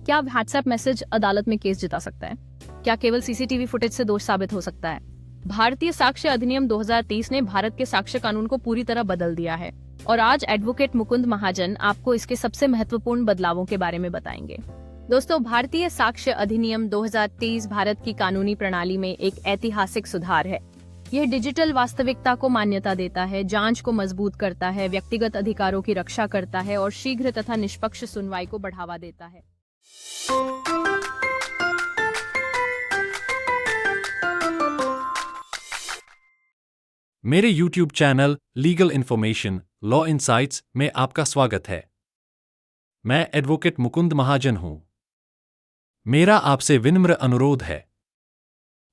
क्या WhatsApp message अदालत में केस जिता सकता है? क्या केवल सीसीटीवी फुटेज से दोष साबित हो सकता है? भारतीय साक्ष्य अधिनियम 2023 ने भारत के साक्ष्य कानून को पूरी तरह बदल दिया है और आज एडवोकेट मुकुंद महाजन आपको इसके सबसे महत्वपूर्ण बदलावों के बारे में बताएंगे। दोस्तों, भारतीय साक्ष्य अधिनियम 2023 भारत की कानूनी प्रणाली में एक ऐतिहासिक सुधार है। यह डिजिटल वास्तविकता को मान्यता देता है, जांच को मजबूत करता है, व्यक्तिगत अधिकारों की रक्षा करता है और शीघ्र तथा निष्पक्ष सुनवाई को बढ़ावा देता है। मेरे YouTube channel legal information law insights में आपका स्वागत है। मैं एडवोकेट मुकुंद महाजन हूं। मेरा आपसे विनम्र अनुरोध है,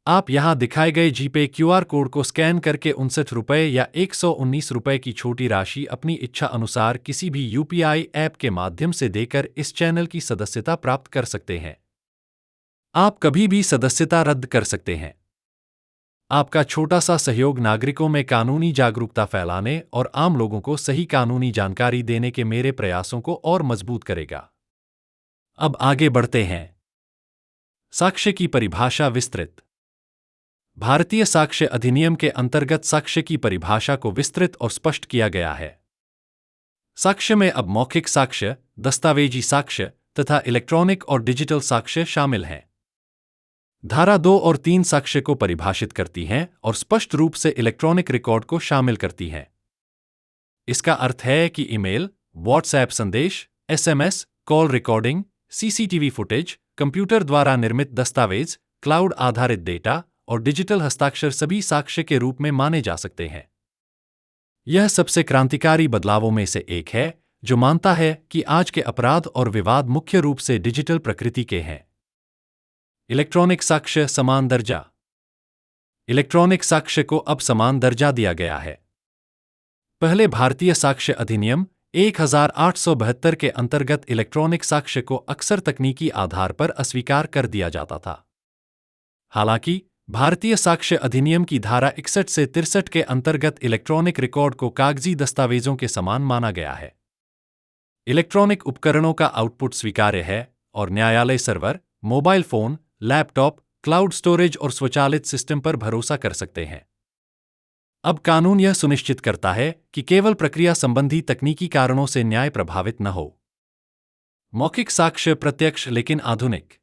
आप यहां दिखाए गए जीपे QR कोड को स्कैन करके 59 रुपये या 119 रुपये की छोटी राशि अपनी इच्छा अनुसार किसी भी UPI ऐप के माध्यम से देकर इस चैनल की सदस्यता प्राप्त कर सकते हैं। आप कभी भी सदस्यता रद्द कर सकते हैं। आपका छोटा सा सहयोग नागरिकों में कानूनी जागरूकता फैलाने और आम लोगों को सही कानूनी जानकारी देने के मेरे प्रयासों को और मजबूत करेगा। अब आगे बढ़ते हैं। साक्ष्य की परिभाषा विस्तृत। भारतीय साक्ष्य अधिनियम के अंतर्गत साक्ष्य की परिभाषा को विस्तृत और स्पष्ट किया गया है। साक्ष्य में अब मौखिक साक्ष्य, दस्तावेजी साक्ष्य तथा इलेक्ट्रॉनिक और डिजिटल साक्ष्य शामिल हैं। धारा 2 और 3 साक्ष्य को परिभाषित करती हैं और स्पष्ट रूप से इलेक्ट्रॉनिक रिकॉर्ड को शामिल करती हैं। इसका अर्थ है कि ईमेल, व्हाट्सएप संदेश, SMS, call recording, CCTV footage, computer द्वारा निर्मित दस्तावेज, क्लाउड आधारित डेटा और डिजिटल हस्ताक्षर सभी साक्ष्य के रूप में माने जा सकते हैं। यह सबसे क्रांतिकारी बदलावों में से एक है जो मानता है कि आज के अपराध और विवाद मुख्य रूप से डिजिटल प्रकृति के हैं। इलेक्ट्रॉनिक साक्ष्य समान दर्जा। इलेक्ट्रॉनिक साक्ष्य को अब समान दर्जा दिया गया है। पहले भारतीय साक्ष्य अधिनियम 1872 के अंतर्गत इलेक्ट्रॉनिक साक्ष्य को अक्सर तकनीकी आधार पर अस्वीकार कर दिया जाता था। हालांकि भारतीय साक्ष्य अधिनियम की धारा 61 से 63 के अंतर्गत इलेक्ट्रॉनिक रिकॉर्ड को कागजी दस्तावेजों के समान माना गया है। इलेक्ट्रॉनिक उपकरणों का आउटपुट स्वीकार्य है और न्यायालय server, mobile phone, laptop, cloud storage और स्वचालित सिस्टम पर भरोसा कर सकते हैं। अब कानून यह सुनिश्चित करता है कि केवल प्रक्रिया संबंधी तकनीकी कारणों से न्याय प्रभावित न हो। मौखिक साक्ष्य प्रत्यक्ष लेकिन आधुनिक।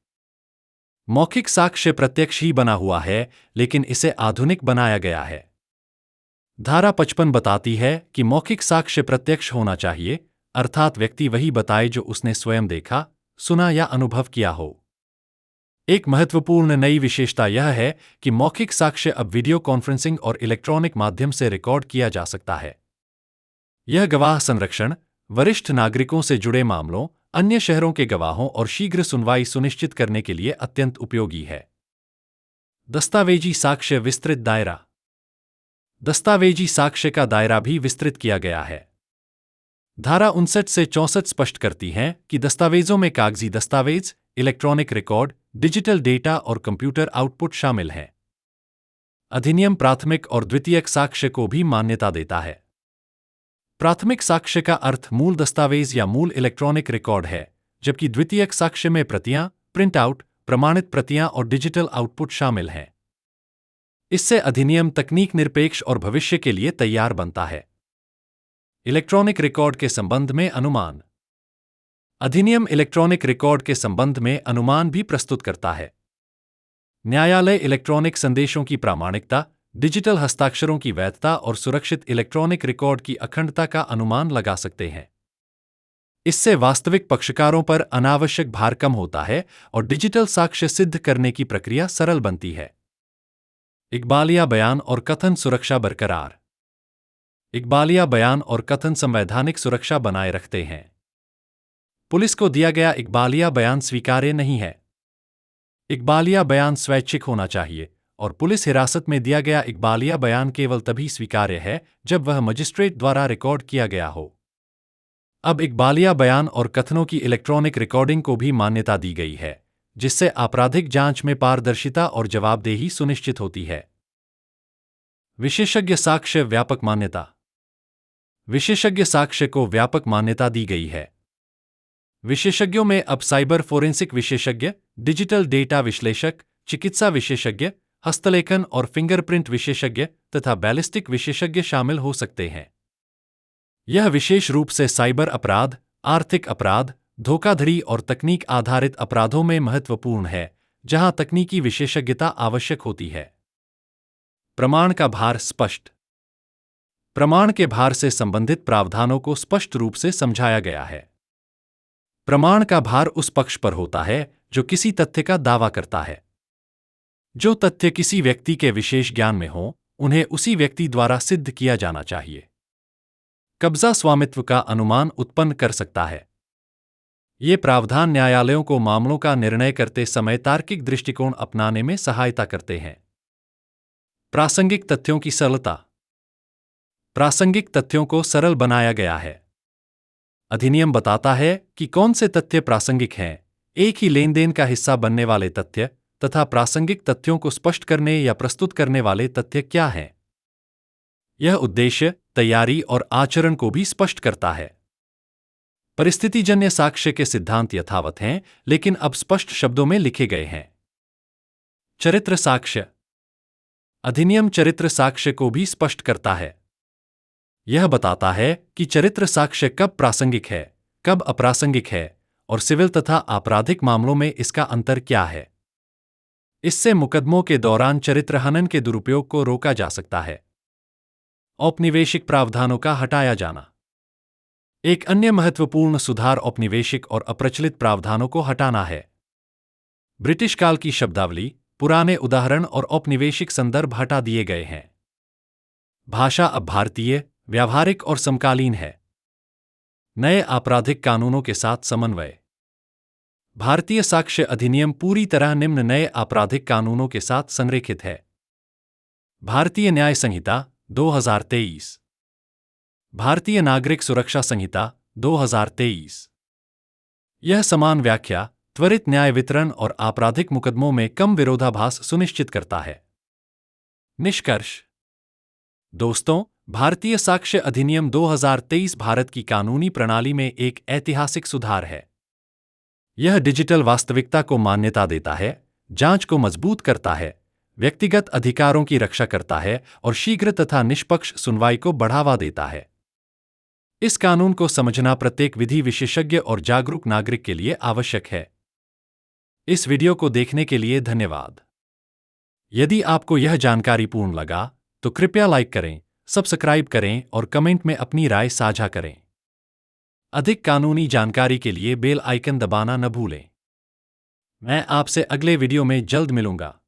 मौखिक साक्ष्य प्रत्यक्ष ही बना हुआ है, लेकिन इसे आधुनिक बनाया गया है। धारा 55 बताती है कि मौखिक साक्ष्य प्रत्यक्ष होना चाहिए, अर्थात व्यक्ति वही बताए जो उसने स्वयं देखा, सुना या अनुभव किया हो। एक महत्वपूर्ण नई विशेषता यह है कि मौखिक साक्ष्य अब वीडियो कॉन्फ्रेंसिंग और इलेक्ट्रॉनिक माध्यम से रिकॉर्ड किया जा सकता है। यह गवाह संरक्षण, वरिष्ठ नागरिकों से जुड़े मामलों, अन्य शहरों के गवाहों और शीघ्र सुनवाई सुनिश्चित करने के लिए अत्यंत उपयोगी है। दस्तावेजी साक्ष्य विस्तृत दायरा। दस्तावेजी साक्ष्य का दायरा भी विस्तृत किया गया है। धारा 59 से 64 स्पष्ट करती हैं कि दस्तावेजों में कागजी दस्तावेज, इलेक्ट्रॉनिक रिकॉर्ड, डिजिटल डेटा और कंप्यूटर आउटपुट शामिल हैं। अधिनियम प्राथमिक और द्वितीयक साक्ष्य को भी मान्यता देता है। प्राथमिक साक्ष्य का अर्थ मूल दस्तावेज या मूल इलेक्ट्रॉनिक रिकॉर्ड है, जबकि द्वितीयक साक्ष्य में प्रतियां, प्रिंट आउट, प्रमाणित प्रतियां और डिजिटल आउटपुट शामिल हैं। इससे अधिनियम तकनीक निरपेक्ष और भविष्य के लिए तैयार बनता है। इलेक्ट्रॉनिक रिकॉर्ड के संबंध में अनुमान। अधिनियम इलेक्ट्रॉनिक रिकॉर्ड के संबंध में अनुमान भी प्रस्तुत करता है। न्यायालय इलेक्ट्रॉनिक संदेशों की प्रामाणिकता, डिजिटल हस्ताक्षरों की वैधता और सुरक्षित इलेक्ट्रॉनिक रिकॉर्ड की अखंडता का अनुमान लगा सकते हैं। इससे वास्तविक पक्षकारों पर अनावश्यक भार कम होता है और डिजिटल साक्ष्य सिद्ध करने की प्रक्रिया सरल बनती है। इकबालिया बयान और कथन सुरक्षा बरकरार। इकबालिया बयान और कथन संवैधानिक सुरक्षा बनाए रखते हैं। पुलिस को दिया गया इकबालिया बयान स्वीकार्य नहीं है। इकबालिया बयान स्वैच्छिक होना चाहिए और पुलिस हिरासत में दिया गया इकबालिया बयान केवल तभी स्वीकार्य है जब वह मजिस्ट्रेट द्वारा रिकॉर्ड किया गया हो। अब इकबालिया बयान और कथनों की इलेक्ट्रॉनिक रिकॉर्डिंग को भी मान्यता दी गई है, जिससे आपराधिक जांच में पारदर्शिता और जवाबदेही सुनिश्चित होती है। विशेषज्ञ साक्ष्य व्यापक मान्यता। विशेषज्ञ साक्ष्य को व्यापक मान्यता दी गई है। विशेषज्ञों में अब साइबर फोरेंसिक विशेषज्ञ, डिजिटल डेटा विश्लेषक, चिकित्सा विशेषज्ञ, हस्तलेखन और फिंगरप्रिंट विशेषज्ञ तथा बैलिस्टिक विशेषज्ञ शामिल हो सकते हैं। यह विशेष रूप से साइबर अपराध, आर्थिक अपराध, धोखाधड़ी और तकनीक आधारित अपराधों में महत्वपूर्ण है, जहां तकनीकी विशेषज्ञता आवश्यक होती है। प्रमाण का भार स्पष्ट। प्रमाण के भार से संबंधित प्रावधानों को स्पष्ट रूप से समझाया गया है। प्रमाण का भार उस पक्ष पर होता है जो किसी तथ्य का दावा करता है। जो तथ्य किसी व्यक्ति के विशेष ज्ञान में हो, उन्हें उसी व्यक्ति द्वारा सिद्ध किया जाना चाहिए। कब्जा स्वामित्व का अनुमान उत्पन्न कर सकता है। ये प्रावधान न्यायालयों को मामलों का निर्णय करते समय तार्किक दृष्टिकोण अपनाने में सहायता करते हैं। प्रासंगिक तथ्यों की सरलता। प्रासंगिक तथ्यों को सरल बनाया गया है। अधिनियम बताता है कि कौन से तथ्य प्रासंगिक हैं, एक ही लेनदेन का हिस्सा बनने वाले तथ्य तथा प्रासंगिक तथ्यों को स्पष्ट करने या प्रस्तुत करने वाले तथ्य क्या हैं। यह उद्देश्य, तैयारी और आचरण को भी स्पष्ट करता है। परिस्थितिजन्य साक्ष्य के सिद्धांत यथावत हैं, लेकिन अब स्पष्ट शब्दों में लिखे गए हैं। चरित्र साक्ष्य। अधिनियम चरित्र साक्ष्य को भी स्पष्ट करता है। यह बताता है कि चरित्र साक्ष्य कब प्रासंगिक है, कब अप्रासंगिक है और सिविल तथा आपराधिक मामलों में इसका अंतर क्या है। इससे मुकदमों के दौरान चरित्र हनन के दुरुपयोग को रोका जा सकता है। औपनिवेशिक प्रावधानों का हटाया जाना। एक अन्य महत्वपूर्ण सुधार औपनिवेशिक और अप्रचलित प्रावधानों को हटाना है। ब्रिटिश काल की शब्दावली, पुराने उदाहरण और औपनिवेशिक संदर्भ हटा दिए गए हैं। भाषा अब भारतीय, व्यावहारिक और समकालीन है। नए आपराधिक कानूनों के साथ समन्वय। भारतीय साक्ष्य अधिनियम पूरी तरह निम्न नए आपराधिक कानूनों के साथ संरेखित है। भारतीय न्याय संहिता 2023, भारतीय नागरिक सुरक्षा संहिता 2023। यह समान व्याख्या, त्वरित न्याय वितरण और आपराधिक मुकदमों में कम विरोधाभास सुनिश्चित करता है। निष्कर्ष। दोस्तों, भारतीय साक्ष्य अधिनियम 2023 भारत की कानूनी प्रणाली में एक ऐतिहासिक सुधार है। यह डिजिटल वास्तविकता को मान्यता देता है, जांच को मजबूत करता है, व्यक्तिगत अधिकारों की रक्षा करता है और शीघ्र तथा निष्पक्ष सुनवाई को बढ़ावा देता है। इस कानून को समझना प्रत्येक विधि विशेषज्ञ और जागरूक नागरिक के लिए आवश्यक है। इस वीडियो को देखने के लिए धन्यवाद। यदि आपको यह जानकारी पूर्ण लगा, तो कृपया लाइक करें, सब्सक्राइब करें और कमेंट में अपनी राय साझा करें। अधिक कानूनी जानकारी के लिए बेल आइकन दबाना न भूलें। मैं आपसे अगले वीडियो में जल्द मिलूंगा।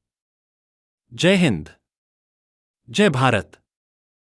जय हिंद, जय भारत।